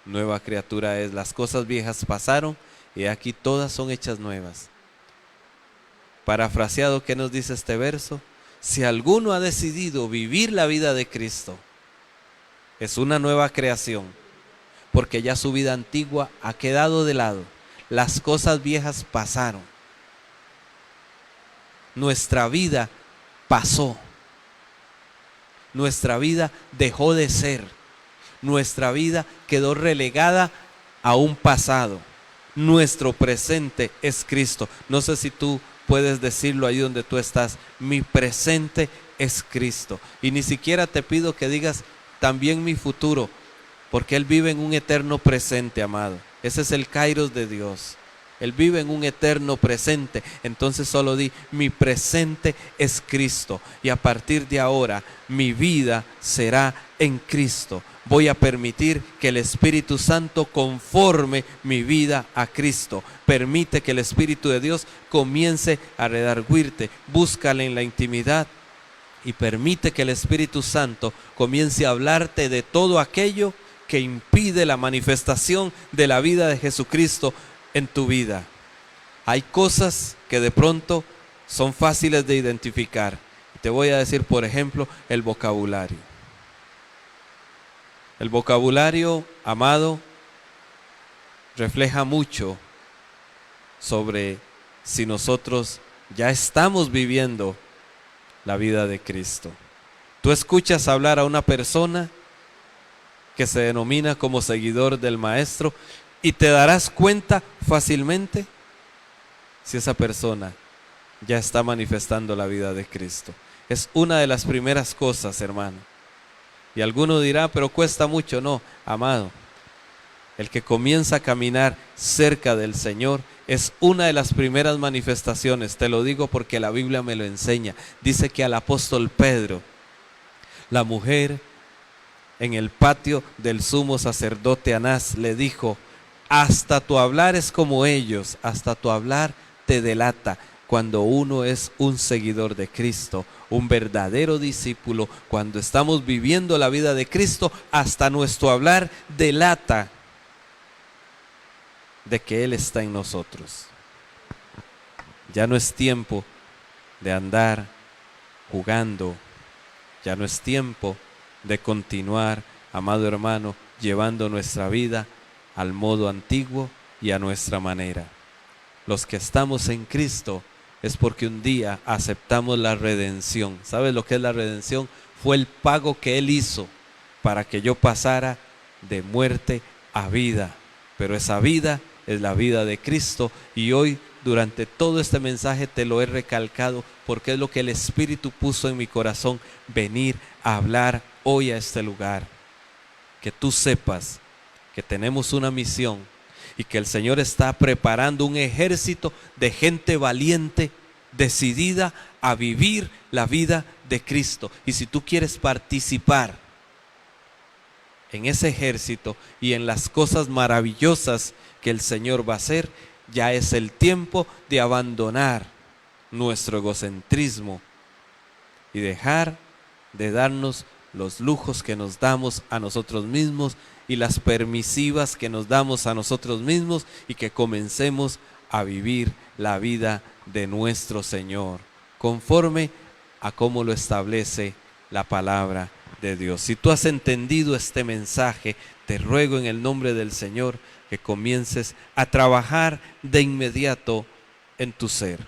nueva criatura es. Las cosas viejas pasaron y aquí todas son hechas nuevas. Parafraseado, ¿qué nos dice este verso? Si alguno ha decidido vivir la vida de Cristo, es una nueva creación, porque ya su vida antigua ha quedado de lado. Las cosas viejas pasaron. Nuestra vida pasó. Nuestra vida dejó de ser. Nuestra vida quedó relegada a un pasado. Nuestro presente es Cristo. No sé si tú puedes decirlo ahí donde tú estás. Mi presente es Cristo. Y ni siquiera te pido que digas también mi futuro, porque Él vive en un eterno presente, amado. Ese es el Kairos de Dios. Él vive en un eterno presente. Entonces solo di, mi presente es Cristo. Y a partir de ahora, mi vida será en Cristo. Voy a permitir que el Espíritu Santo conforme mi vida a Cristo. Permite que el Espíritu de Dios comience a redarguirte. Búscale en la intimidad y permite que el Espíritu Santo comience a hablarte de todo aquello que impide la manifestación de la vida de Jesucristo en tu vida. Hay cosas que de pronto son fáciles de identificar. Te voy a decir, por ejemplo, el vocabulario. El vocabulario, amado, refleja mucho sobre si nosotros ya estamos viviendo la vida de Cristo. Tú escuchas hablar a una persona que se denomina como seguidor del Maestro y te darás cuenta fácilmente si esa persona ya está manifestando la vida de Cristo. Es una de las primeras cosas, hermano. Y alguno dirá, pero cuesta mucho. No, amado, el que comienza a caminar cerca del Señor es una de las primeras manifestaciones. Te lo digo porque la Biblia me lo enseña. Dice que al apóstol Pedro, la mujer en el patio del sumo sacerdote Anás le dijo, hasta tu hablar es como ellos, hasta tu hablar te delata. Cuando uno es un seguidor de Cristo, un verdadero discípulo, cuando estamos viviendo la vida de Cristo, hasta nuestro hablar delata de que Él está en nosotros. Ya no es tiempo de andar jugando, ya no es tiempo de continuar, amado hermano, llevando nuestra vida al modo antiguo y a nuestra manera. Los que estamos en Cristo es porque un día aceptamos la redención. ¿Sabes lo que es la redención? Fue el pago que Él hizo para que yo pasara de muerte a vida. Pero esa vida es la vida de Cristo, y hoy durante todo este mensaje te lo he recalcado porque es lo que el Espíritu puso en mi corazón, venir a hablar hoy a este lugar. Que tú sepas que tenemos una misión y que el Señor está preparando un ejército de gente valiente, decidida a vivir la vida de Cristo. Y si tú quieres participar en ese ejército y en las cosas maravillosas que el Señor va a hacer, ya es el tiempo de abandonar nuestro egocentrismo y dejar de darnos los lujos que nos damos a nosotros mismos y las permisivas que nos damos a nosotros mismos, y que comencemos a vivir la vida de nuestro Señor conforme a cómo lo establece la palabra de Dios. Si tú has entendido este mensaje, te ruego en el nombre del Señor que comiences a trabajar de inmediato en tu ser,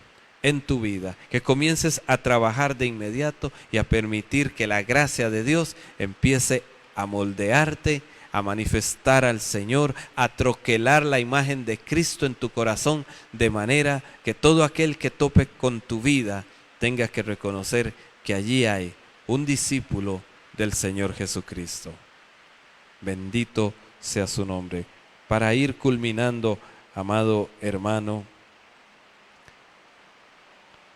en tu vida, que comiences a trabajar de inmediato y a permitir que la gracia de Dios empiece a moldearte, a manifestar al Señor, a troquelar la imagen de Cristo en tu corazón, de manera que todo aquel que tope con tu vida tenga que reconocer que allí hay un discípulo del Señor Jesucristo. Bendito sea su nombre. Para ir culminando, amado hermano,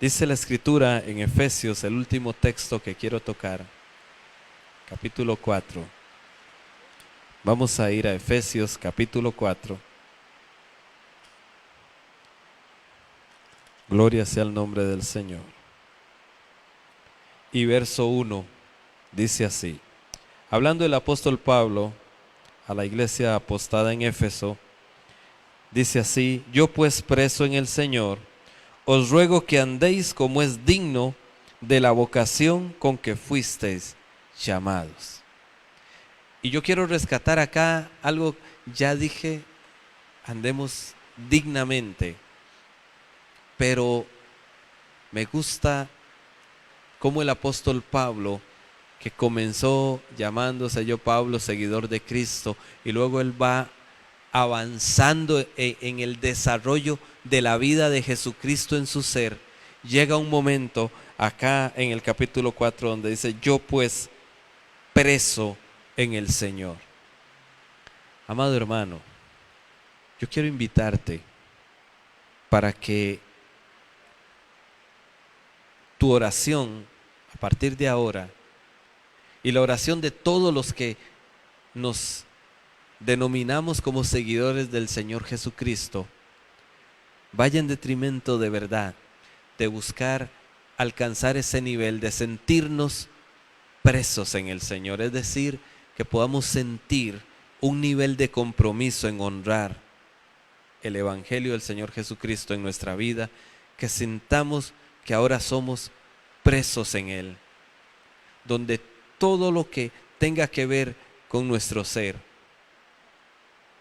dice la Escritura en Efesios, el último texto que quiero tocar, capítulo 4. Vamos a ir a Efesios capítulo 4. Gloria sea el nombre del Señor. Y verso 1 dice así, hablando el apóstol Pablo a la iglesia apostada en Éfeso, dice así: yo pues preso en el Señor, os ruego que andéis como es digno de la vocación con que fuisteis llamados. Y yo quiero rescatar acá algo, ya dije, andemos dignamente, pero me gusta cómo el apóstol Pablo, que comenzó llamándose yo Pablo, seguidor de Cristo, y luego él va avanzando en el desarrollo de la vida de Jesucristo en su ser, llega un momento acá en el capítulo 4 donde dice: yo pues preso en el Señor. Amado hermano, yo quiero invitarte para que tu oración a partir de ahora, y la oración de todos los que nos denominamos como seguidores del Señor Jesucristo, vaya en detrimento de verdad, de buscar alcanzar ese nivel de sentirnos presos en el Señor, es decir, que podamos sentir un nivel de compromiso en honrar el Evangelio del Señor Jesucristo en nuestra vida, que sintamos que ahora somos presos en Él, donde todo lo que tenga que ver con nuestro ser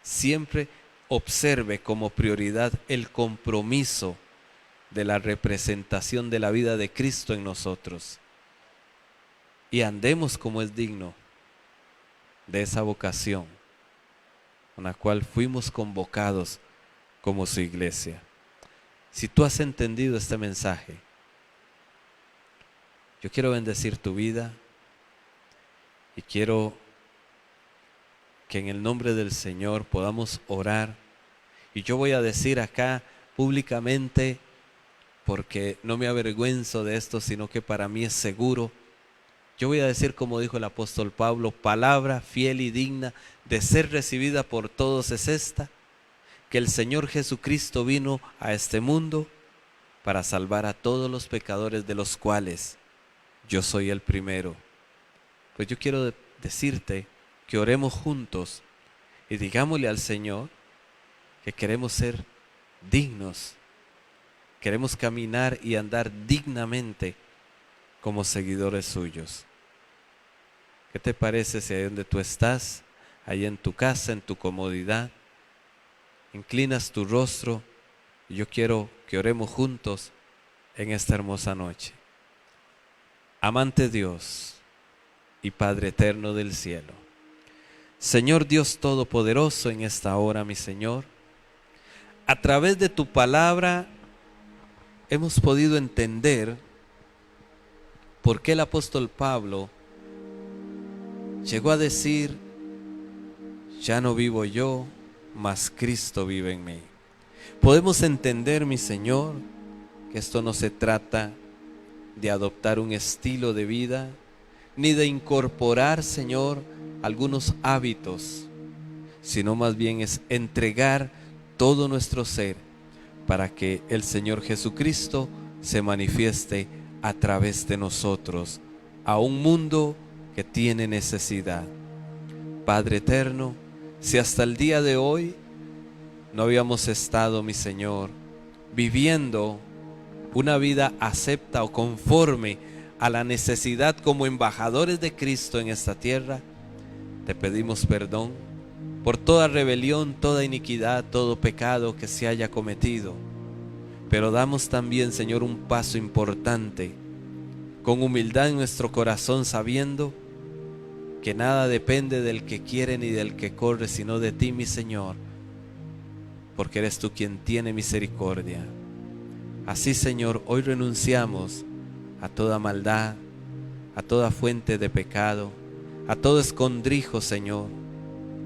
siempre observe como prioridad el compromiso de la representación de la vida de Cristo en nosotros, y andemos como es digno de esa vocación con la cual fuimos convocados como su iglesia. Si tú has entendido este mensaje, yo quiero bendecir tu vida y quiero que en el nombre del Señor podamos orar. Y yo voy a decir acá públicamente, porque no me avergüenzo de esto, sino que para mí es seguro. Yo voy a decir, como dijo el apóstol Pablo: palabra fiel y digna de ser recibida por todos es esta, que el Señor Jesucristo vino a este mundo para salvar a todos los pecadores, de los cuales yo soy el primero. Pues yo quiero decirte que oremos juntos y digámosle al Señor que queremos ser dignos, queremos caminar y andar dignamente como seguidores suyos. ¿Qué te parece si ahí donde tú estás, ahí en tu casa, en tu comodidad, inclinas tu rostro? Y yo quiero que oremos juntos en esta hermosa noche. Amante Dios y Padre eterno del cielo, Señor Dios Todopoderoso, en esta hora, mi Señor, a través de tu palabra hemos podido entender por qué el apóstol Pablo llegó a decir: ya no vivo yo, mas Cristo vive en mí. Podemos entender, mi Señor, que esto no se trata de adoptar un estilo de vida, ni de incorporar, Señor, algunos hábitos, sino más bien es entregar todo nuestro ser para que el Señor Jesucristo se manifieste a través de nosotros a un mundo que tiene necesidad. Padre eterno, si hasta el día de hoy no habíamos estado, mi Señor, viviendo una vida acepta o conforme a la necesidad como embajadores de Cristo en esta tierra, te pedimos perdón por toda rebelión, toda iniquidad, todo pecado que se haya cometido. Pero damos también, Señor, un paso importante, con humildad en nuestro corazón, sabiendo que nada depende del que quiere ni del que corre, sino de ti, mi Señor, porque eres tú quien tiene misericordia. Así, Señor, hoy renunciamos a toda maldad, a toda fuente de pecado, a todo escondrijo, Señor,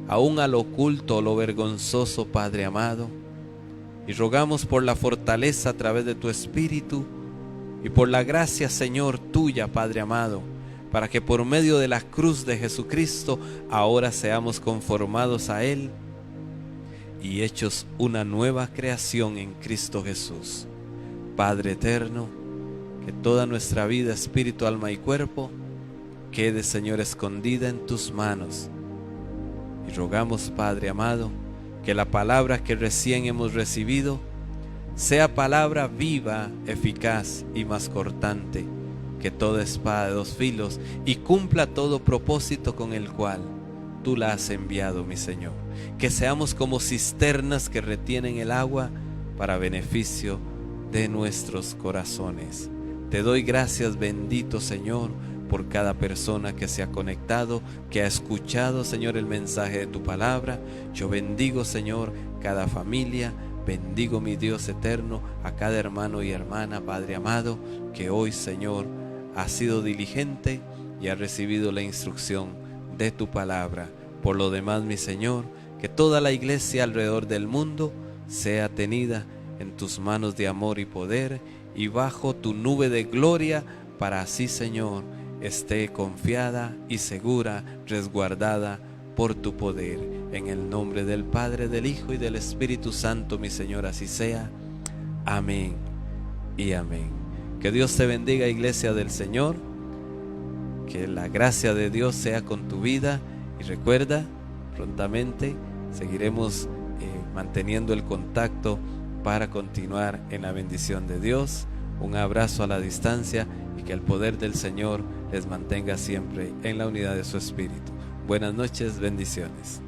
aún a lo oculto o lo vergonzoso, Padre amado, y rogamos por la fortaleza a través de tu Espíritu y por la gracia, Señor, tuya, Padre amado, para que por medio de la cruz de Jesucristo ahora seamos conformados a Él y hechos una nueva creación en Cristo Jesús. Padre eterno, que toda nuestra vida, espíritu, alma y cuerpo quede, Señor, escondida en tus manos. Y rogamos, Padre amado, que la palabra que recién hemos recibido sea palabra viva, eficaz y más cortante que toda espada de dos filos, y cumpla todo propósito con el cual tú la has enviado, mi Señor. Que seamos como cisternas que retienen el agua para beneficio de nuestros corazones. Te doy gracias, bendito Señor, por cada persona que se ha conectado, que ha escuchado, Señor, el mensaje de tu palabra. Yo bendigo, Señor, cada familia. Bendigo, mi Dios eterno, a cada hermano y hermana, Padre amado, que hoy, Señor, ha sido diligente y ha recibido la instrucción de tu palabra. Por lo demás, mi Señor, que toda la iglesia alrededor del mundo sea tenida en tus manos de amor y poder y bajo tu nube de gloria, para así, Señor, esté confiada y segura, resguardada por tu poder. En el nombre del Padre, del Hijo y del Espíritu Santo, mi Señor, así sea. Amén y amén. Que Dios te bendiga, iglesia del Señor. Que la gracia de Dios sea con tu vida. Y recuerda, prontamente seguiremos manteniendo el contacto para continuar en la bendición de Dios. Un abrazo a la distancia y que el poder del Señor les mantenga siempre en la unidad de su Espíritu. Buenas noches, bendiciones.